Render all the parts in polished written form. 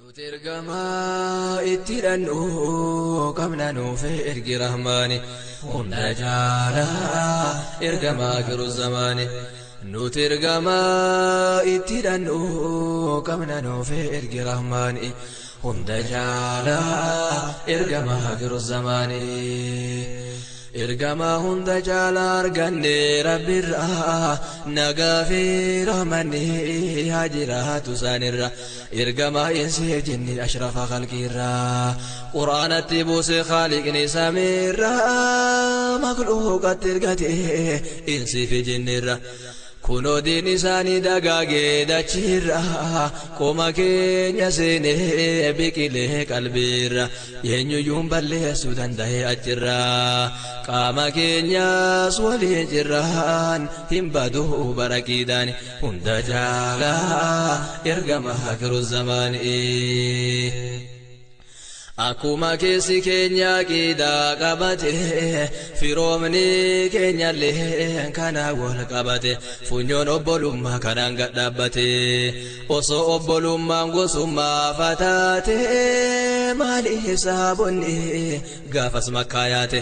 Nutirgama ittirannu qabna nuufe ergi rahmaani hunda jaala ergama giru zamaani. Nutirgama ittirannu qabna nuufe ergi rahmaani hunda jaala ergama giru zamaani. Ergama hunda jaala arganne rabbirra nagaafi rahmanni hajiraatu saanirra. Ergama insi jinni ashrafa khalqirra qur'aanatti buuse khaliqni samirra makhluuqatti ergate insi fi jinnirra. Kunoo diin isaanii dagaagee dachirra qoma keenya seenee biqilee qalbiirra eenyuyyuun balleessuu danda'e achirra qaama keenyas waliin jirraan hin baduu baraqiidhaan hunda jaala ergama giru zamaanii. Akkuma keessi keenya qidaa qabate firoomni keenyallee kana wal qabate funyoon obbolummaa kanaan gad dhaabbate osoo obbolummaan gosummaa fataate maali hisaabonni gaafas makkaa yaate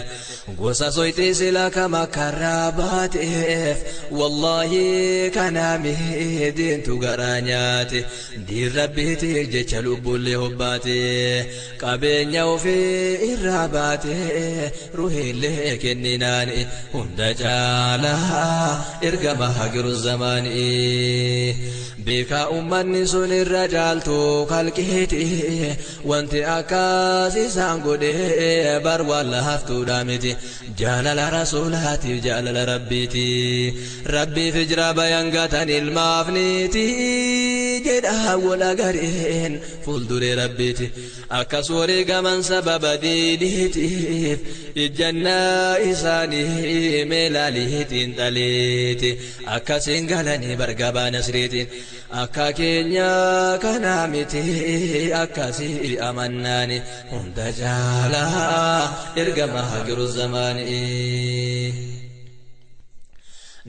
gosa soyxii sila kama karraa baateef wallaahi kanaami diintu garaa nyaate diin rabbiitiif jecha lubbullee hobbaate qabeenya ofii irraa baate ruhiillee kenninaani hunda jaala ergama giru zamaanii. Beekaa ummanni sun irra jaaltu kalqiiti wanti akkas isaan godhe bar walla haftuudha miti jaalala rasuulaatiif jaalala rabbiiti rabbiif hijraa bayan gatan ilmaafniiti jedha wala gareen fuulduree rabbiiti akkas wareegaman sababa diiniitiif ijjannaa isaanii meelaaliitiin dhaleeti akkasiin galanii bargabaa nasriitiin akka keenya kana miti akkasii amannaani hunda jaala ergama giru zamaanii.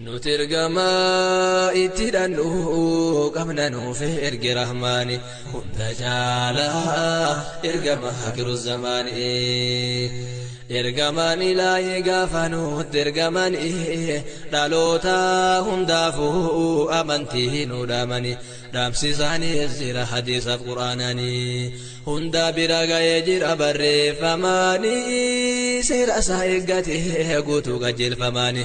Nutirgama ittirannu qabna nuufe ergi rahmaani hunda jaala ergama giru zamaanii. Ergaman ilaahi gaafa nutti ergaman dhaloota hundaafuu amantii nu dhaamani dhaamsisaanii jira hadiisaaf quraananii hunda bira ga'ee jira barreeffamaani seera isaa eeggatee guutuu qajeelfamaani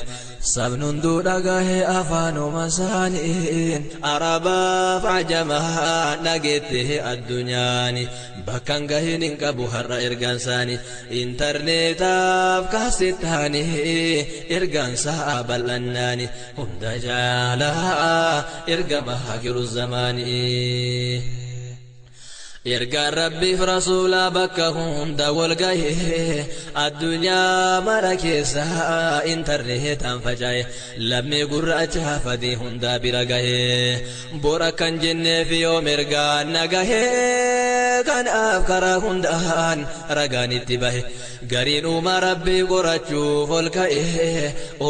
sabni hunduu dhagahee afaanuma isaanii arabaaf ajamaa dhageettee addunyaani bakkan gahin hin qabu har'a ergaan isaanii intarneetaaf kaasetaanii ergaan isaa bal'annaani hunda jaala ergama giru zamaanii. Ergaan rabbiif rasuula bakka hunda wal gahee addunyaa mara keessa intarneetaan faca'e lammii gurraacha fadii hunda bira gahee bora kan jenneef yoom ergaan nagahee kanaaf karaa hundaan ragaan itti bahe gariin uuma rabbii qorachuuf ol ka'e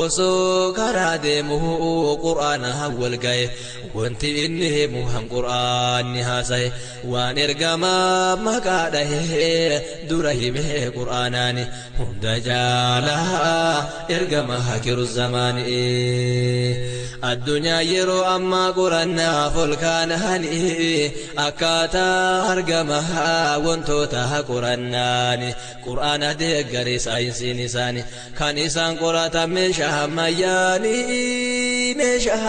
osoo karaa deemuu qur'aana wal gahe wanti inni himu han qur'aanni haasaye waan ergama maqaa dhahee dura himee qur'aanaani hunda jaala ergama giru zamaanii. Addunyaa yeroo ammaa qorannaaf ol kaanaani akkaataa argama wantoota qorannaani qur'aana deeggaree saayinsiin isaani kan isaan qoratan meeshaa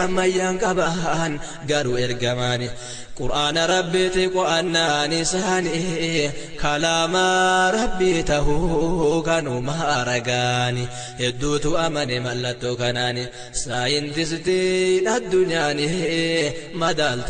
ammayyaan qaban garuu ergamaani qur'aana rabbiiti qo'annaan isaanii kalaama rabbii tahuu kanuma aragaani hedduutu amane mallattoo kanaani saayintistiin addunyaani madaalte.